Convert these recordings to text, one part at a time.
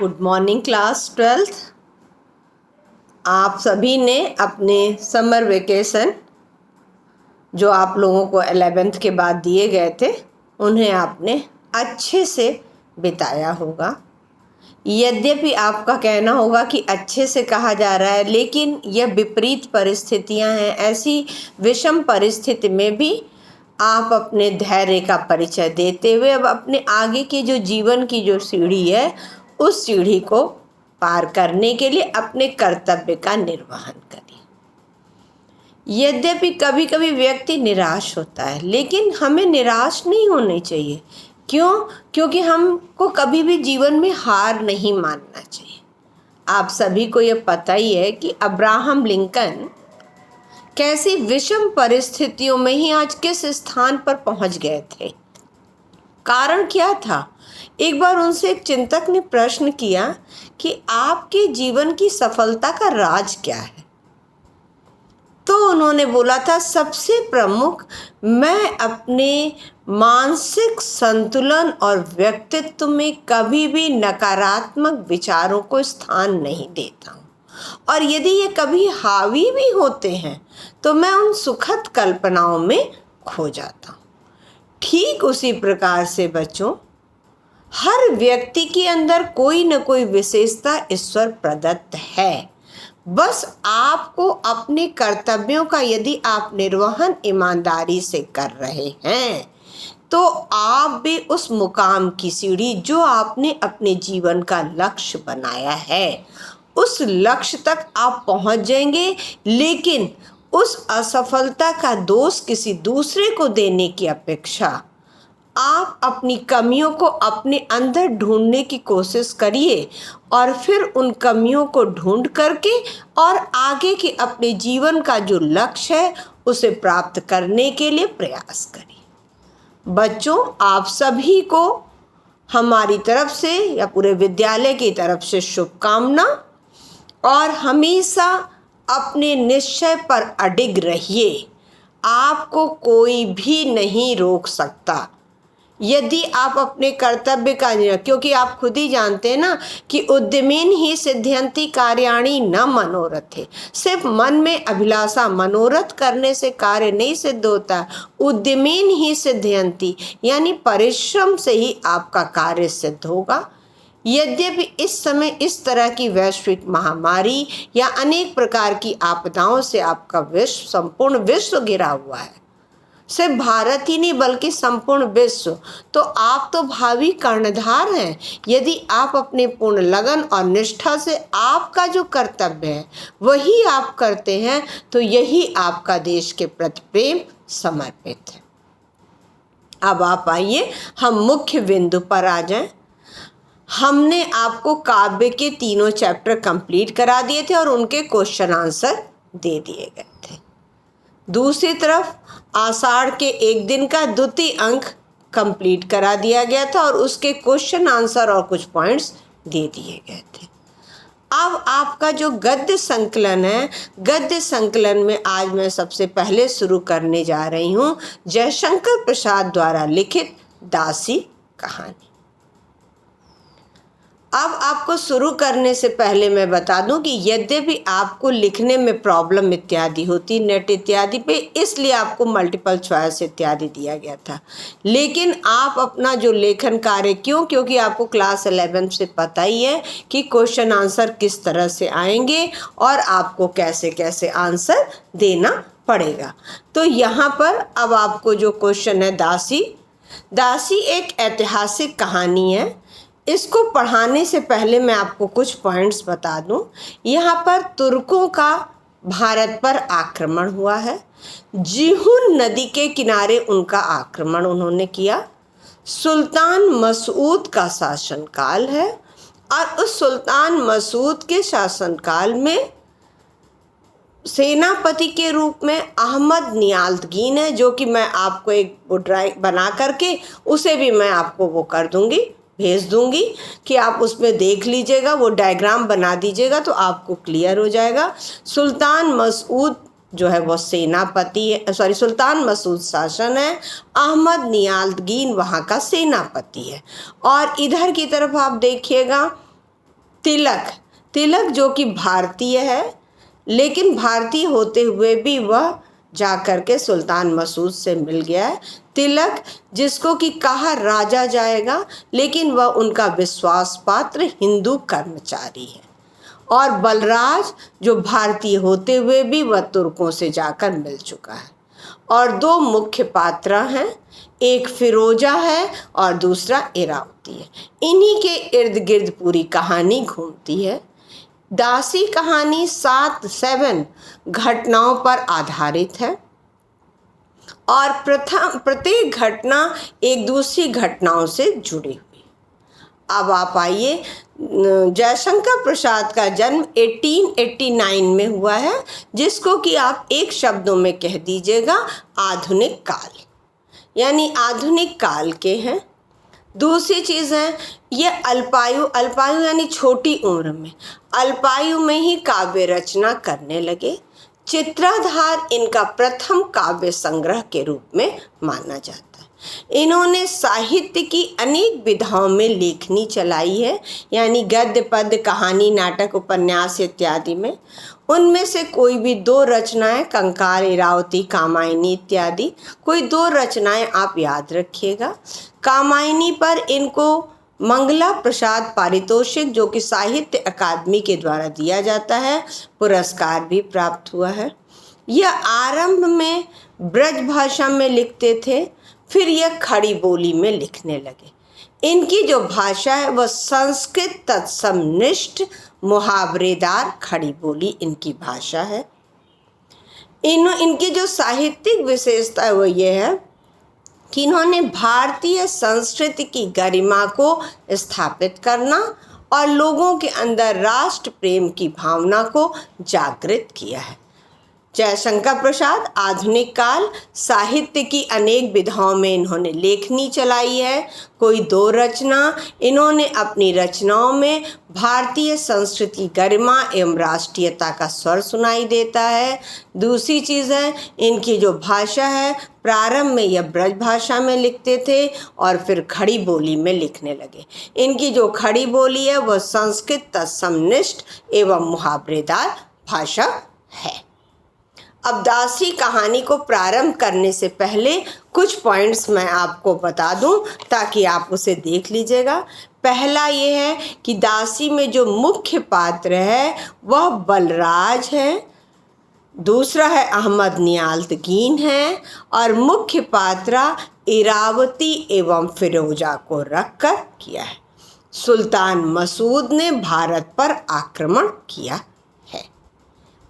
Good morning class 12th। आप सभी ने अपने समर वेकेशन जो आप लोगों को 11th के बाद दिए गए थे उन्हें आपने अच्छे से बिताया होगा। यद्यपि आपका कहना होगा कि अच्छे से कहा जा रहा है, लेकिन यह विपरीत परिस्थितियां हैं। ऐसी विषम परिस्थिति में भी आप अपने धैर्य का परिचय देते हुए अब अपने आगे की जो जीवन की जो सीढ़ी है उस सीढ़ी को पार करने के लिए अपने कर्तव्य का निर्वहन करिए। यद्यपि कभी कभी व्यक्ति निराश होता है, लेकिन हमें निराश नहीं होनी चाहिए। क्यों? क्योंकि हमको कभी भी जीवन में हार नहीं मानना चाहिए। आप सभी को यह पता ही है कि अब्राहम लिंकन कैसी विषम परिस्थितियों में ही आज किस स्थान पर पहुंच गए थे। कारण क्या था? एक बार उनसे एक चिंतक ने प्रश्न किया कि आपके जीवन की सफलता का राज क्या है? तो उन्होंने बोला था, सबसे प्रमुख, मैं अपने मानसिक संतुलन और व्यक्तित्व में कभी भी नकारात्मक विचारों को स्थान नहीं देता हूँ, और यदि ये कभी हावी भी होते हैं तो मैं उन सुखद कल्पनाओं में खो जाता हूँ। ठीक उसी प्रकार से बच्चों, हर व्यक्ति के अंदर कोई न कोई विशेषता ईश्वर प्रदत्त है। बस आपको अपने कर्तव्यों का यदि आप निर्वहन ईमानदारी से कर रहे हैं तो आप भी उस मुकाम की सीढ़ी जो आपने अपने जीवन का लक्ष्य बनाया है उस लक्ष्य तक आप पहुंच जाएंगे। लेकिन उस असफलता का दोष किसी दूसरे को देने की अपेक्षा आप अपनी कमियों को अपने अंदर ढूंढने की कोशिश करिए और फिर उन कमियों को ढूंढ करके और आगे के अपने जीवन का जो लक्ष्य है उसे प्राप्त करने के लिए प्रयास करिए। बच्चों, आप सभी को हमारी तरफ से या पूरे विद्यालय की तरफ से शुभकामना, और हमेशा अपने निश्चय पर अडिग रहिए। आपको कोई भी नहीं रोक सकता यदि आप अपने कर्तव्य का, क्योंकि आप खुद ही जानते हैं ना कि उद्यमेन ही सिद्ध्यन्ति कार्याणि न मनोरथे। सिर्फ मन में अभिलाषा, मनोरथ करने से कार्य नहीं सिद्ध होता। उद्यमेन ही सिद्ध्यन्ति यानी परिश्रम से ही आपका कार्य सिद्ध होगा। यद्यपि इस समय इस तरह की वैश्विक महामारी या अनेक प्रकार की आपदाओं से आपका विश्व, संपूर्ण विश्व घिरा हुआ है, सिर्फ भारत ही नहीं बल्कि संपूर्ण विश्व, तो आप तो भावी कर्णधार हैं। यदि आप अपने पूर्ण लगन और निष्ठा से आपका जो कर्तव्य है वही आप करते हैं तो यही आपका देश के प्रति प्रेम समर्पित है। अब आप आइए हम मुख्य बिंदु पर आ जाएं। हमने आपको काव्य के तीनों चैप्टर कंप्लीट करा दिए थे और उनके क्वेश्चन आंसर दे दिए गए थे। दूसरी तरफ आषाढ़ के एक दिन का द्वितीय अंक कंप्लीट करा दिया गया था और उसके क्वेश्चन आंसर और कुछ पॉइंट्स दे दिए गए थे। अब आपका जो गद्य संकलन है, गद्य संकलन में आज मैं सबसे पहले शुरू करने जा रही हूँ जयशंकर प्रसाद द्वारा लिखित दासी कहानी। अब आपको शुरू करने से पहले मैं बता दूं कि यद्यपि आपको लिखने में प्रॉब्लम इत्यादि होती नेट इत्यादि पे, इसलिए आपको मल्टीपल चॉइस इत्यादि दिया गया था, लेकिन आप अपना जो लेखन कार्य, क्योंकि आपको क्लास 11 से पता ही है कि क्वेश्चन आंसर किस तरह से आएंगे और आपको कैसे कैसे आंसर देना पड़ेगा। तो यहाँ पर अब आपको जो क्वेश्चन है, दासी एक ऐतिहासिक कहानी है। इसको पढ़ाने से पहले मैं आपको कुछ पॉइंट्स बता दूं। यहाँ पर तुर्कों का भारत पर आक्रमण हुआ है। जीहुन नदी के किनारे उनका आक्रमण उन्होंने किया। सुल्तान मसूद का शासनकाल है और उस सुल्तान मसूद के शासनकाल में सेनापति के रूप में अहमद नियाज़गीन है, जो कि मैं आपको एक ड्राइंग बना करके उसे भी मैं आपको वो कर दूंगी, भेज दूंगी कि आप उसमें देख लीजिएगा, वो डायग्राम बना दीजिएगा तो आपको क्लियर हो जाएगा। सुल्तान मसूद जो है वो सेनापति है, सुल्तान मसूद शासन है, अहमद नियाज़गीन वहाँ का सेनापति है। और इधर की तरफ आप देखिएगा तिलक, तिलक जो कि भारतीय है, लेकिन भारतीय होते हुए भी वह जा कर के सुल्तान मसूद से मिल गया है। तिलक जिसको कि कहा राजा जाएगा, लेकिन वह उनका विश्वास पात्र हिंदू कर्मचारी है। और बलराज जो भारतीय होते हुए भी वह तुर्कों से जाकर मिल चुका है। और दो मुख्य पात्र हैं, एक फिरोजा है और दूसरा इरावती है। इन्हीं के इर्द गिर्द पूरी कहानी घूमती है। दासी कहानी 7 घटनाओं पर आधारित है और प्रत्येक घटना एक दूसरी घटनाओं से जुड़ी हुई। अब आप आइए, जयशंकर प्रसाद का जन्म 1889 में हुआ है, जिसको कि आप एक शब्दों में कह दीजिएगा आधुनिक काल, यानी आधुनिक काल के हैं। दूसरी चीज़ है ये अल्पायु, अल्पायु यानी छोटी उम्र में, अल्पायु में ही काव्य रचना करने लगे। चित्राधार इनका प्रथम काव्य संग्रह के रूप में माना जाता है। इन्होंने साहित्य की अनेक विधाओं में लेखनी चलाई है, यानी गद्य, पद्य, कहानी, नाटक, उपन्यास इत्यादि में। उनमें से कोई भी 2 रचनाएं, कंकार, इरावती, कामायनी इत्यादि, कोई 2 रचनाएं आप याद रखिएगा। कामायनी पर इनको मंगला प्रसाद पारितोषिक, जो कि साहित्य अकादमी के द्वारा दिया जाता है, पुरस्कार भी प्राप्त हुआ है। यह आरंभ में ब्रज भाषा में लिखते थे, फिर यह खड़ी बोली में लिखने लगे। इनकी जो भाषा है वह संस्कृत तत्समनिष्ठ मुहावरेदार खड़ी बोली इनकी भाषा है। इनकी जो साहित्यिक विशेषता है वो ये है कि इन्होंने भारतीय संस्कृति की गरिमा को स्थापित करना और लोगों के अंदर राष्ट्र प्रेम की भावना को जागृत किया है। जयशंकर प्रसाद आधुनिक काल, साहित्य की अनेक विधाओं में इन्होंने लेखनी चलाई है। कोई 2 रचना, इन्होंने अपनी रचनाओं में भारतीय संस्कृति गरिमा एवं राष्ट्रीयता का स्वर सुनाई देता है। दूसरी चीज़ है इनकी जो भाषा है, प्रारंभ में यह ब्रज भाषा में लिखते थे और फिर खड़ी बोली में लिखने लगे। इनकी जो खड़ी बोली है वह संस्कृत तत्समनिष्ठ एवं मुहावरेदार भाषा है। अब दासी कहानी को प्रारंभ करने से पहले कुछ पॉइंट्स मैं आपको बता दूं ताकि आप उसे देख लीजिएगा। पहला ये है कि दासी में जो मुख्य पात्र है वह बलराज है, दूसरा है अहमद नियाल्तगीन है और मुख्य पात्रा इरावती एवं फिरोजा को रखकर किया है। सुल्तान मसूद ने भारत पर आक्रमण किया,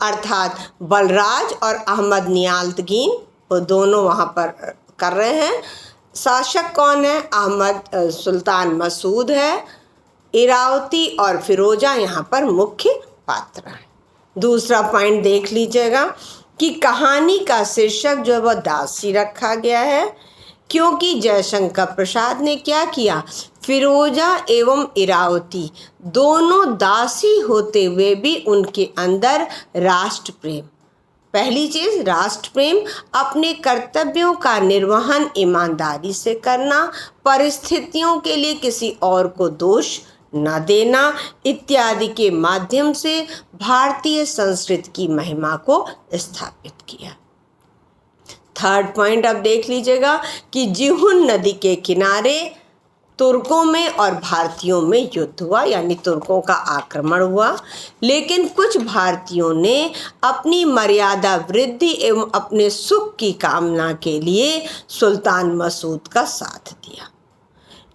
अर्थात बलराज और अहमद नियाल्तगीन वो दोनों वहाँ पर कर रहे हैं। शासक कौन है? सुल्तान मसूद है। इरावती और फिरोजा यहाँ पर मुख्य पात्र हैं। दूसरा पॉइंट देख लीजिएगा कि कहानी का शीर्षक जो है वह दासी रखा गया है, क्योंकि जयशंकर प्रसाद ने क्या किया, फिरोजा एवं इरावती दोनों दासी होते हुए भी उनके अंदर राष्ट्र प्रेम, पहली चीज़ राष्ट्र प्रेम, अपने कर्तव्यों का निर्वहन ईमानदारी से करना, परिस्थितियों के लिए किसी और को दोष न देना इत्यादि के माध्यम से भारतीय संस्कृति की महिमा को स्थापित किया। थर्ड पॉइंट अब देख लीजिएगा कि जिहुन नदी के किनारे तुर्कों में और भारतीयों में युद्ध हुआ, यानी तुर्कों का आक्रमण हुआ, लेकिन कुछ भारतीयों ने अपनी मर्यादा वृद्धि एवं अपने सुख की कामना के लिए सुल्तान मसूद का साथ दिया।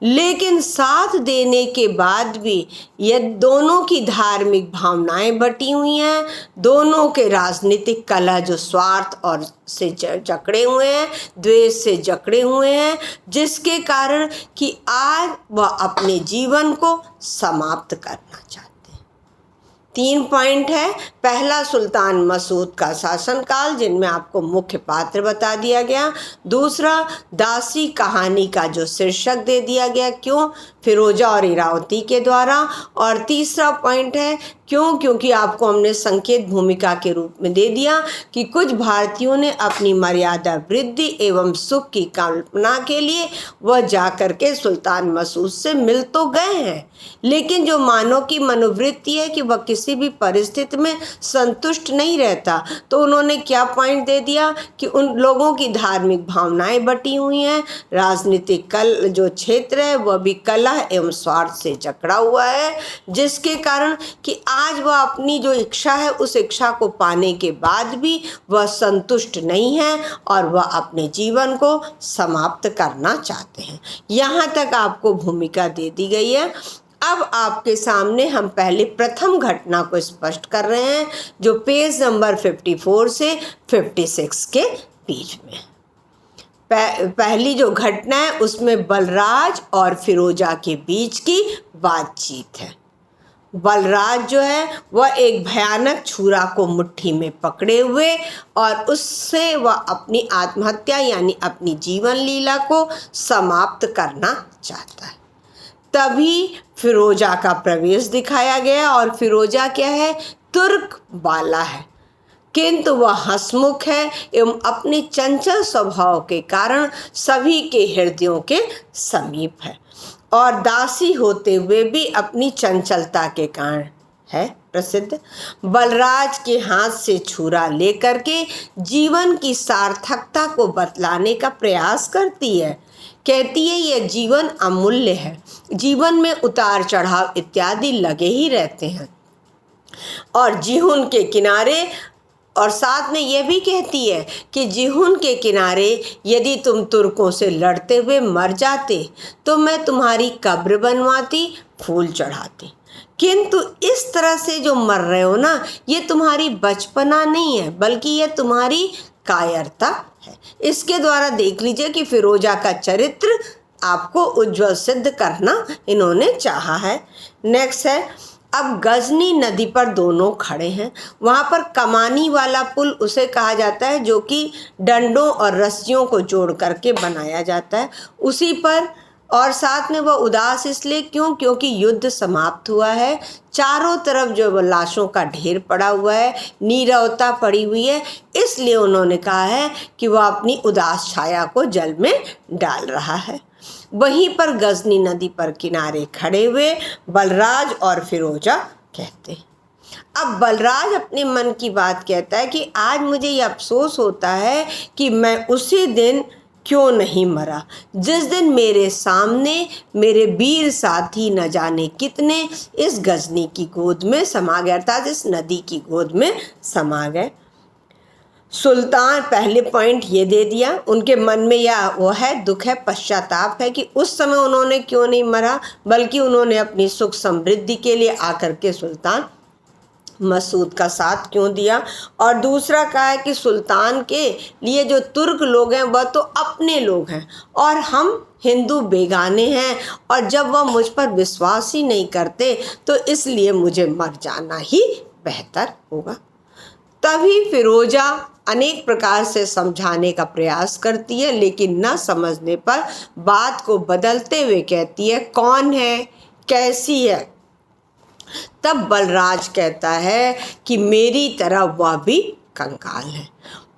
लेकिन साथ देने के बाद भी ये दोनों की धार्मिक भावनाएं बटी हुई हैं, दोनों के राजनीतिक कलह जो स्वार्थ और से जकड़े हुए हैं, द्वेष से जकड़े हुए हैं, जिसके कारण कि आज वह अपने जीवन को समाप्त करना चाहते हैं। 3 पॉइंट है। पहला, सुल्तान मसूद का शासनकाल, जिनमें आपको मुख्य पात्र बता दिया गया। दूसरा, दासी कहानी का जो शीर्षक दे दिया गया, क्यों, फिरोजा और इरावती के द्वारा। और तीसरा पॉइंट है क्यों, क्योंकि आपको हमने संकेत भूमिका के रूप में दे दिया कि कुछ भारतीयों ने अपनी मर्यादा वृद्धि एवं सुख की कल्पना के लिए वह जाकर के सुल्तान मसूद से मिल तो गए हैं, लेकिन जो मानव की मनोवृत्ति है कि वह किसी भी परिस्थिति में संतुष्ट नहीं रहता, तो उन्होंने क्या पॉइंट दे दिया कि उन लोगों की धार्मिक भावनाएं बटी हुई हैं, राजनीतिक कल जो क्षेत्र है वह भी कलह एवं स्वार्थ से जकड़ा हुआ है, जिसके कारण कि आज वह अपनी जो इच्छा है उस इच्छा को पाने के बाद भी वह संतुष्ट नहीं है और वह अपने जीवन को समाप्त करना चाहते हैं। यहाँ तक आपको भूमिका दे दी गई है। अब आपके सामने हम पहले प्रथम घटना को स्पष्ट कर रहे हैं, जो पेज नंबर 54 से 56 के बीच में। पहली जो घटना है उसमें बलराज और फिरोजा के बीच की बातचीत है। बलराज जो है वह एक भयानक छुरा को मुट्ठी में पकड़े हुए और उससे वह अपनी आत्महत्या यानी अपनी जीवन लीला को समाप्त करना चाहता है। तभी फिरोजा का प्रवेश दिखाया गया और फिरोजा क्या है, तुर्क बाला है, किंतु वह हंसमुख है एवं अपने चंचल स्वभाव के कारण सभी के हृदयों के समीप है और दासी होते हुए भी अपनी चंचलता के कारण है प्रसिद्ध। बलराज के हाथ से छुरा लेकर के जीवन की सार्थकता को बतलाने का प्रयास करती है। कहती है यह जीवन अमूल्य है, जीवन में उतार चढ़ाव इत्यादि लगे ही रहते हैं और जीवन के किनारे, और साथ में यह भी कहती है कि जीवन के किनारे यदि तुम तुर्कों से लड़ते हुए मर जाते तो मैं तुम्हारी कब्र बनवाती, फूल चढ़ाती, किंतु इस तरह से जो मर रहे हो ना, ये तुम्हारी बचपना नहीं है बल्कि यह तुम्हारी कायरता है। इसके द्वारा देख लीजिए कि फिरोजा का चरित्र आपको उज्जवल सिद्ध करना इन्होंने चाहा है। नेक्स्ट है, अब गजनी नदी पर दोनों खड़े हैं। वहाँ पर कमानी वाला पुल उसे कहा जाता है जो कि डंडों और रस्सियों को जोड़ करके बनाया जाता है, उसी पर। और साथ में वह उदास इसलिए क्यों, क्योंकि युद्ध समाप्त हुआ है, चारों तरफ जो लाशों का ढेर पड़ा हुआ है, नीरवता पड़ी हुई है, इसलिए उन्होंने कहा है कि वह अपनी उदास छाया को जल में डाल रहा है। वहीं पर गजनी नदी पर किनारे खड़े हुए बलराज और फिरोजा कहते हैं। अब बलराज अपने मन की बात कहता है कि आज मुझे ये अफसोस होता है कि मैं उसी दिन क्यों नहीं मरा जिस दिन मेरे सामने मेरे वीर साथी न जाने कितने इस गजनी की गोद में समा गए, अर्थात इस नदी की गोद में समा गए। सुल्तान, पहले पॉइंट ये दे दिया, उनके मन में यह वो है, दुख है, पश्चाताप है कि उस समय उन्होंने क्यों नहीं मरा, बल्कि उन्होंने अपनी सुख समृद्धि के लिए आकर के सुल्तान मसूद का साथ क्यों दिया। और दूसरा कहा है कि सुल्तान के लिए जो तुर्क लोग हैं वह तो अपने लोग हैं और हम हिंदू बेगाने हैं, और जब वह मुझ पर विश्वास ही नहीं करते तो इसलिए मुझे मर जाना ही बेहतर होगा। तभी फिरोजा अनेक प्रकार से समझाने का प्रयास करती है, लेकिन न समझने पर बात को बदलते हुए कहती है, कौन है, कैसी है। तब बलराज कहता है कि मेरी तरह वह भी कंकाल है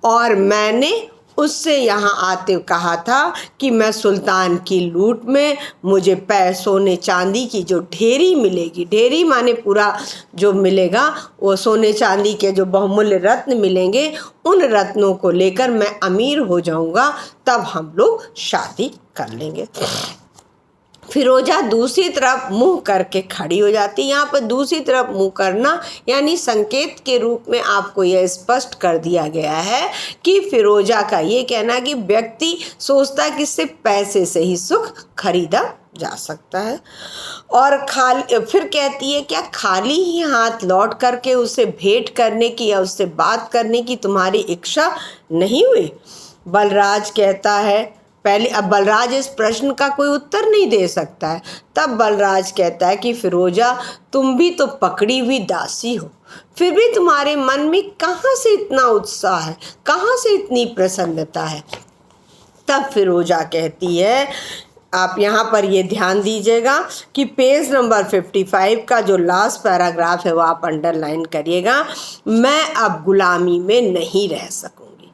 और मैंने उससे यहाँ आते कहा था कि मैं सुल्तान की लूट में मुझे सोने चांदी की जो ढेरी मिलेगी, ढेरी माने पूरा जो मिलेगा, वो सोने चांदी के जो बहुमूल्य रत्न मिलेंगे, उन रत्नों को लेकर मैं अमीर हो जाऊंगा, तब हम लोग शादी कर लेंगे। फिरोजा दूसरी तरफ मुंह करके खड़ी हो जाती। यहाँ पर दूसरी तरफ मुंह करना यानी संकेत के रूप में आपको यह स्पष्ट कर दिया गया है कि फिरोजा का ये कहना कि व्यक्ति सोचता है कि सिर्फ पैसे से ही सुख खरीदा जा सकता है, और फिर कहती है, क्या खाली ही हाथ लौट करके उसे भेंट करने की या उससे बात करने की तुम्हारी इच्छा नहीं हुई। बलराज कहता है, पहले अब बलराज इस प्रश्न का कोई उत्तर नहीं दे सकता है। तब बलराज कहता है कि फिरोजा, तुम भी तो पकड़ी हुई दासी हो, फिर भी तुम्हारे मन में कहाँ से इतना उत्साह है, कहाँ से इतनी प्रसन्नता है। तब फिरोजा कहती है, आप यहाँ पर ये ध्यान दीजिएगा कि पेज नंबर 55 का जो लास्ट पैराग्राफ है वो आप अंडरलाइन करिएगा, मैं अब गुलामी में नहीं रह सकूंगी।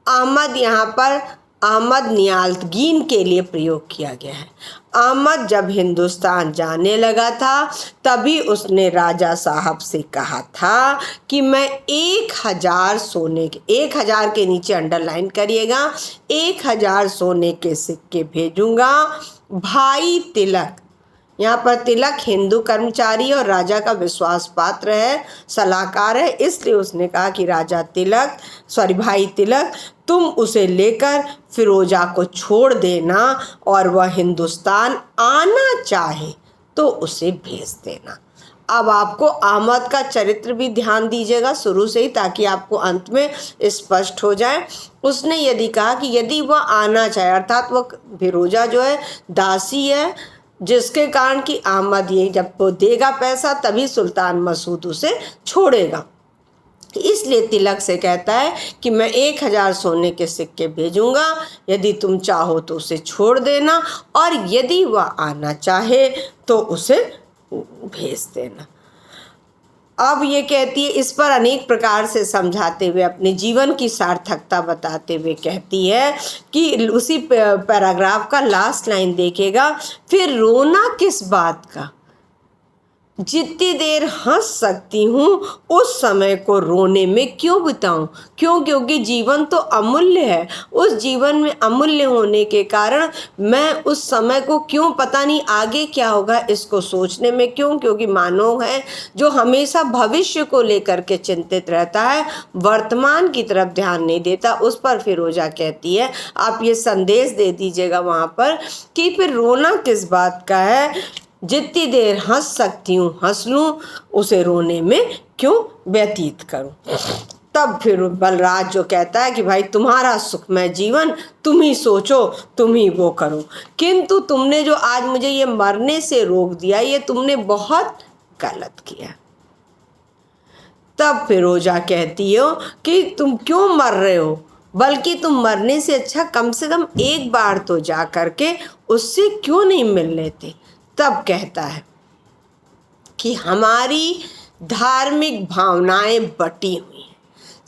अहमद यहाँ पर अहमद नियाल्तगीन के लिए प्रयोग किया गया है। अहमद जब हिंदुस्तान जाने लगा था तभी उसने राजा साहब से कहा था कि मैं 1000 सोने के, 1000 के नीचे अंडरलाइन करिएगा, 1000 सोने के सिक्के भेजूंगा। भाई तिलक, यहाँ पर तिलक हिंदू कर्मचारी और राजा का विश्वास पात्र है, सलाहकार है, इसलिए उसने कहा कि भाई तिलक, तुम उसे लेकर फिरोजा को छोड़ देना और वह हिंदुस्तान आना चाहे तो उसे भेज देना। अब आपको अहमद का चरित्र भी ध्यान दीजिएगा शुरू से ही, ताकि आपको अंत में स्पष्ट हो जाए। उसने यदि कहा कि यदि वह आना चाहे, अर्थात वह फिरोजा जो है दासी है, जिसके कारण कि अहमद ये जब वो देगा पैसा तभी सुल्तान मसूद उसे छोड़ेगा। इसलिए तिलक से कहता है कि मैं 1000 सोने के सिक्के भेजूंगा, यदि तुम चाहो तो उसे छोड़ देना, और यदि वह आना चाहे तो उसे भेज देना। अब ये कहती है, इस पर अनेक प्रकार से समझाते हुए, अपने जीवन की सार्थकता बताते हुए कहती है कि उसी पैराग्राफ का लास्ट लाइन देखिएगा, फिर रोना किस बात का, जितनी देर हंस सकती हूँ उस समय को रोने में क्यों बिताऊं। क्योंकि जीवन तो अमूल्य है, उस जीवन में अमूल्य होने के कारण मैं उस समय को क्यों, पता नहीं आगे क्या होगा इसको सोचने में क्यों, क्योंकि मानव है जो हमेशा भविष्य को लेकर के चिंतित रहता है, वर्तमान की तरफ ध्यान नहीं देता। उस पर फिरोजा कहती है, आप ये संदेश दे दीजिएगा वहाँ पर कि फिर रोना किस बात का है, जितनी देर हंस सकती हूँ हंस लूँ, उसे रोने में क्यों व्यतीत करूँ। तब फिर बलराज जो कहता है कि भाई तुम्हारा सुखमय जीवन तुम ही सोचो, तुम ही वो करो, किंतु तुमने जो आज मुझे ये मरने से रोक दिया, ये तुमने बहुत गलत किया। तब फिरोजा कहती हो कि तुम क्यों मर रहे हो, बल्कि तुम मरने से अच्छा कम से कम एक बार तो जा करके उससे क्यों नहीं मिल लेते। तब कहता है कि हमारी धार्मिक भावनाएं बटी हुई हैं,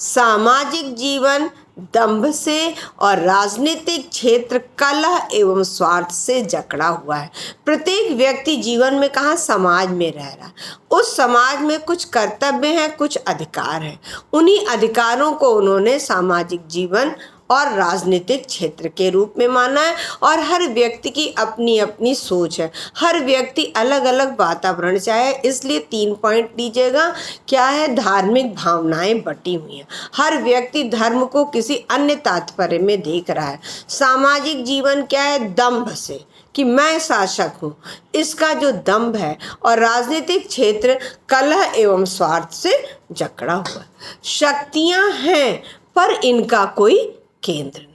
सामाजिक जीवन दंभ से और राजनीतिक क्षेत्र कलह एवं स्वार्थ से जकड़ा हुआ है। प्रत्येक व्यक्ति जीवन में कहाँ समाज में रह रहा है, उस समाज में कुछ कर्तव्य हैं, कुछ अधिकार हैं, उन्हीं अधिकारों को उन्होंने सामाजिक जीवन और राजनीतिक क्षेत्र के रूप में माना है। और हर व्यक्ति की अपनी अपनी सोच है, हर व्यक्ति अलग अलग वातावरण चाहे, इसलिए 3 पॉइंट लीजिएगा। क्या है, धार्मिक भावनाएं बटी हुई हैं, हर व्यक्ति धर्म को किसी अन्य तात्पर्य में देख रहा है। सामाजिक जीवन क्या है, दंभ से कि मैं शासक हूँ, इसका जो दंभ है, और राजनीतिक क्षेत्र कलह एवं स्वार्थ से जकड़ा हुआ। शक्तियाँ हैं पर इनका कोई केंद्र नहीं।